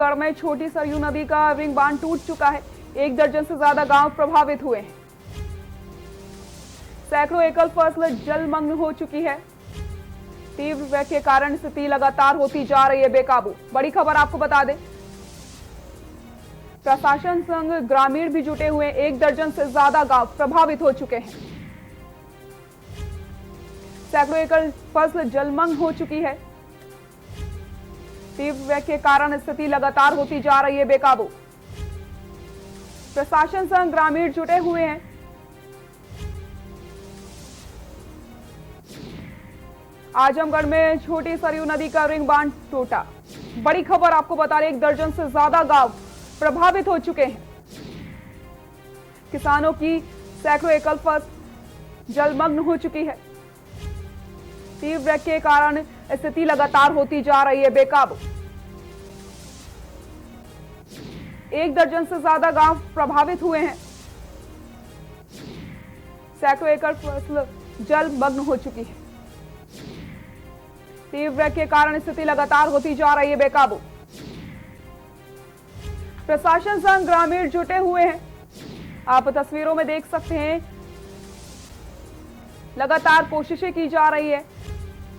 में छोटी सरयू नदी का रिंग बांध टूट चुका है। 1 दर्जन से ज्यादा गांव प्रभावित हुए हैं। सैकड़ों एकड़ फसल जलमग्न हो चुकी है। तीव्र वृष्टि के कारण स्थिति लगातार होती जा रही है बेकाबू। बड़ी खबर आपको बता दें, प्रशासन संग ग्रामीण भी जुटे हुए। 1 दर्जन से ज्यादा गांव प्रभावित हो चुके हैं। सैकड़ों एकड़ फसल जलमग्न हो चुकी है। तीव्र वृष्टि के कारण स्थिति लगातार होती जा रही है बेकाबू। प्रशासन संग ग्रामीण जुटे हुए हैं। आजमगढ़ में छोटी सरयू नदी का रिंग बांध टूटा। बड़ी खबर आपको बता रहे, 1 दर्जन से ज्यादा गांव प्रभावित हो चुके हैं। किसानों की सैकड़ों एकड़ फसल जलमग्न हो चुकी है। तीव्र वृष्टि के कारण स्थिति लगातार होती जा रही है बेकाबू। 1 दर्जन से ज्यादा गांव प्रभावित हुए हैं। सैकड़ों एकड़ फसल जलमग्न हो चुकी है। तीव्र वृष्टि के कारण स्थिति लगातार होती जा रही है बेकाबू। प्रशासन संग ग्रामीण जुटे हुए हैं। आप तस्वीरों में देख सकते हैं, लगातार कोशिशें की जा रही है।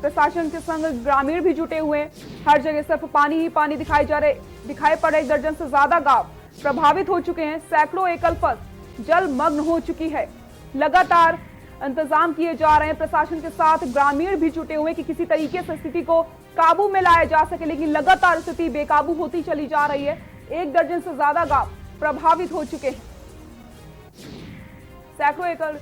प्रशासन के संग ग्रामीण भी जुटे हुए हैं। हर जगह सिर्फ पानी ही पानी दिखाई पड़ रहे। 1 दर्जन से ज्यादा गांव प्रभावित हो चुके हैं। सैकड़ों एकड़ फसल जलमग्न हो चुकी है। लगातार इंतजाम किए जा रहे हैं। प्रशासन के साथ ग्रामीण भी जुटे हुए कि किसी तरीके से स्थिति को काबू में लाया जा सके, लेकिन लगातार स्थिति बेकाबू होती चली जा रही है। 1 दर्जन से ज्यादा गांव प्रभावित हो चुके हैं। सैकड़ों एकड़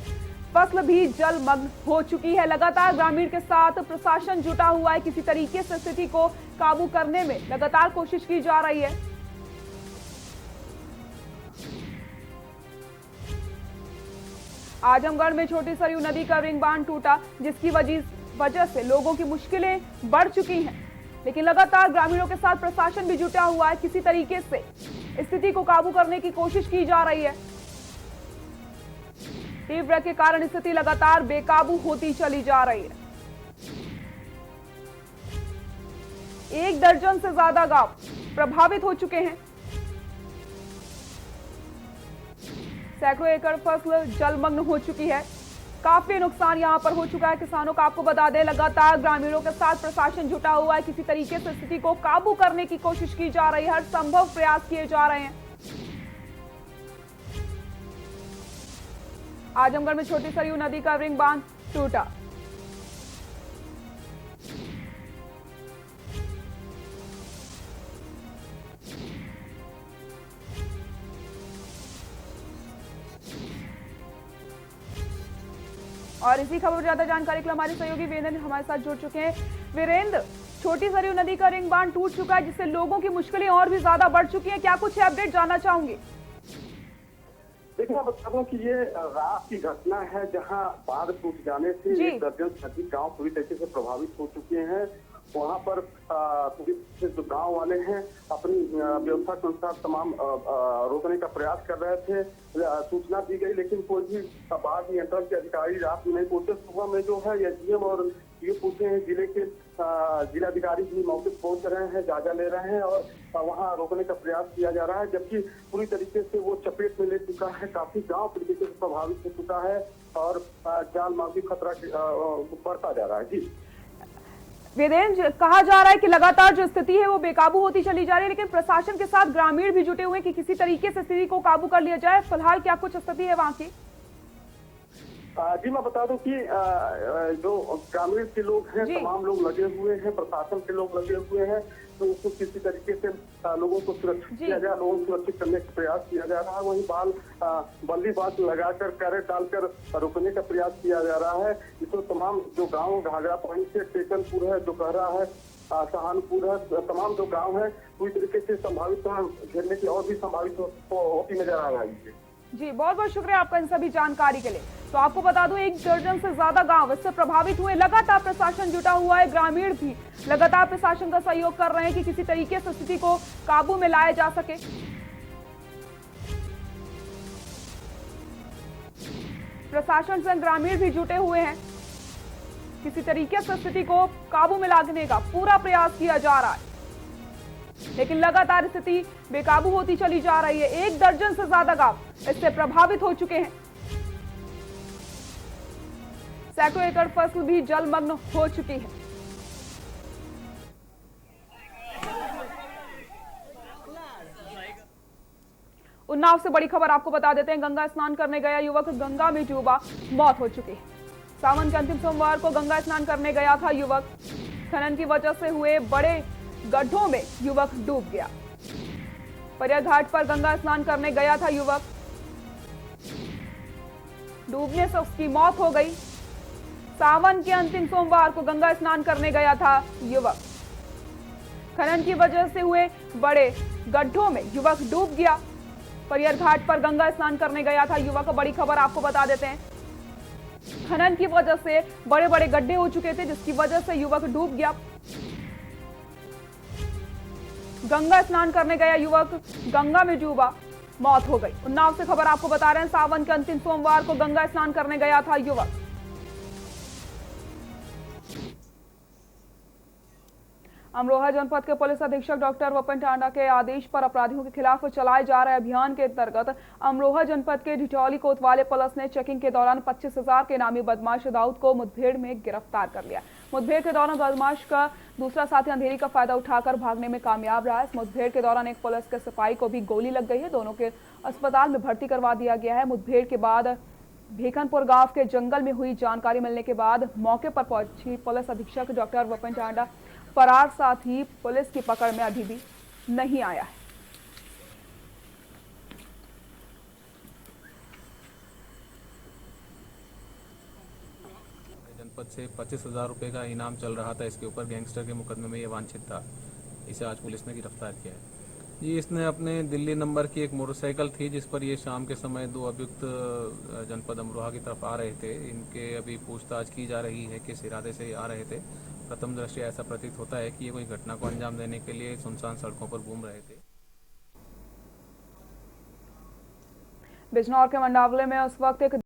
फसल भी जलमग्न हो चुकी है। लगातार ग्रामीण के साथ प्रशासन जुटा हुआ है। किसी तरीके से स्थिति को काबू करने में लगातार कोशिश की जा रही है। आजमगढ़ में छोटी सरयू नदी का रिंग बांध टूटा, जिसकी वजह से लोगों की मुश्किलें बढ़ चुकी हैं। लेकिन लगातार ग्रामीणों के साथ प्रशासन भी जुटा हुआ है। किसी तरीके से स्थिति को काबू करने की कोशिश की जा रही है। तीव्र के कारण स्थिति लगातार बेकाबू होती चली जा रही है। 1 दर्जन से ज्यादा गांव प्रभावित हो चुके हैं। सैकड़ों एकड़ फसल जलमग्न हो चुकी है। काफी नुकसान यहां पर हो चुका है किसानों का। आपको बता दें, लगातार ग्रामीणों के साथ प्रशासन जुटा हुआ है। किसी तरीके से स्थिति को काबू करने की कोशिश की जा रही है। हर संभव प्रयास किए जा रहे हैं। आजमगढ़ में छोटी सरयू नदी का रिंग बांध टूटा। और इसी खबर पर ज्यादा जानकारी के लिए हमारे सहयोगी वीरेंद्र हमारे साथ जुड़ चुके हैं। वीरेंद्र, छोटी सरयू नदी का रिंग बांध टूट चुका है, जिससे लोगों की मुश्किलें और भी ज्यादा बढ़ चुकी हैं। क्या कुछ अपडेट जानना चाहूंगी? देखिए, मैं बता दूं कि ये रात की घटना है, जहां बांध टूट जाने से 1 दर्जन से अधिक गांव पूरी तरीके से प्रभावित हो चुके हैं। वहां पर जो गांव वाले हैं अपनी व्यवस्था के अनुसार तमाम रोकने का प्रयास कर रहे थे। सूचना दी गई, लेकिन कोई भी बाढ़ नियंत्रण के अधिकारी रात में नहीं पहुंचे। सुबह में जो है एसडीएम और ये पूछे हैं, जिले के जिलाधिकारी भी मौके पर पहुंच रहे हैं, जायजा ले रहे हैं और वहां रोकने का प्रयास किया जा रहा है। जबकि पूरी तरीके से वो चपेट में ले चुका है। काफी गांव पूरी तरीके से प्रभावित हो चुका है और जान माल की खतरा बढ़ता जा रहा है। जी वीरेंद्र, कहा जा रहा है कि लगातार जो स्थिति है वो बेकाबू होती चली जा रही है, लेकिन प्रशासन के साथ ग्रामीण भी जुटे हुए हैं कि किसी तरीके से स्थिति को काबू कर लिया जाए। फिलहाल क्या कुछ स्थिति है वहां की? जी मैं बता दूं कि जो ग्रामीण के लोग हैं तमाम लोग लगे हुए हैं, प्रशासन के लोग लगे हुए हैं। तो उसको किसी तरीके से लोगों को सुरक्षित किया जाए, लोगों को सुरक्षित करने का प्रयास किया जा रहा है। वहीं बल्ली बात लगाकर कैरेट डालकर रोकने का प्रयास किया जा रहा है। इसमें तमाम जो गाँव घाघरा पॉइंट से टेकनपुर है, दोकहरा है, सहानपुर है, तमाम जो गाँव है पूरी तरीके से संभावित घेरने की और भी संभावित होती नजर आ रहा है। जी, बहुत बहुत शुक्रिया आपका इन सभी जानकारी के लिए। तो आपको बता दूं, 1 दर्जन से ज्यादा गांव इससे प्रभावित हुए। लगातार प्रशासन जुटा हुआ है। ग्रामीण भी लगातार प्रशासन का सहयोग कर रहे हैं कि किसी तरीके से स्थिति को काबू में लाया जा सके। प्रशासन से ग्रामीण भी जुटे हुए हैं। किसी तरीके से स्थिति को काबू में लाने का पूरा प्रयास किया जा रहा है। लेकिन लगातार स्थिति बेकाबू होती चली जा रही है। 1 दर्जन से ज्यादा गांव इससे प्रभावित हो चुके हैं। सैकड़ों एकड़ फसल भी जलमग्न हो चुकी है। उन्नाव से बड़ी खबर आपको बता देते हैं। गंगा स्नान करने गया युवक गंगा में डूबा, मौत हो चुकी है। सावन के अंतिम सोमवार को गंगा स्नान करने गया था युवक। खनन की वजह से हुए बड़े गड्ढों में युवक डूब गया। परिया घाट पर गंगा स्नान करने गया था युवक। डूबने से उसकी मौत हो गई। सावन के अंतिम सोमवार को गंगा स्नान करने गया था युवक। खनन की वजह से हुए बड़े गड्ढों में युवक डूब गया। परियर घाट पर गंगा स्नान करने गया था युवक। बड़ी खबर आपको बता देते हैं। खनन की वजह से बड़े बड़े गड्ढे हो चुके थे, जिसकी वजह से युवक डूब गया। गंगा स्नान करने गया युवक गंगा में डूबा, मौत हो गई। उन्नाव से खबर आपको बता रहे हैं। सावन के अंतिम सोमवार को गंगा स्नान करने गया था युवक। अमरोहा जनपद के पुलिस अधीक्षक डॉक्टर वपन टांडा के आदेश पर अपराधियों के खिलाफ चलाए जा रहे अभियान के अंतर्गत अमरोहा जनपद के ढिठौली कोतवाली पुलिस ने चेकिंग के दौरान 25,000 के नामी बदमाश दाऊद को मुठभेड़ में गिरफ्तार कर लिया। मुठभेड़ के दौरान बदमाश का दूसरा साथी अंधेरी का फायदा उठाकर भागने में कामयाब रहा। इस मुठभेड़ के दौरान एक पुलिस के सिपाही को भी गोली लग गई है। दोनों के अस्पताल में भर्ती करवा दिया गया है। मुठभेड़ के बाद भेखनपुर गांव के जंगल में हुई जानकारी मिलने के बाद मौके पर पहुंची पुलिस अधीक्षक डॉक्टर वपन टांडा फरार साथी पुलिस की पकड़ में अभी भी नहीं आया है। जनपद से 25,000 रुपए का इनाम चल रहा था। इसके ऊपर गैंगस्टर के मुकदमे में ये वांछित था। इसे आज पुलिस ने गिरफ्तार किया है। जी, इसने अपने दिल्ली नंबर की एक मोटरसाइकिल थी, जिस पर ये शाम के समय 2 अभियुक्त जनपद अमरोहा की तरफ आ रहे थे। इनके अभी पूछताछ की जा रही है किस इरादे से ये आ रहे थे। प्रथम दृष्टया ऐसा प्रतीत होता है कि ये कोई घटना को अंजाम देने के लिए सुनसान सड़कों पर घूम रहे थे। बिजनौर के मंडावले में उस वक्त एक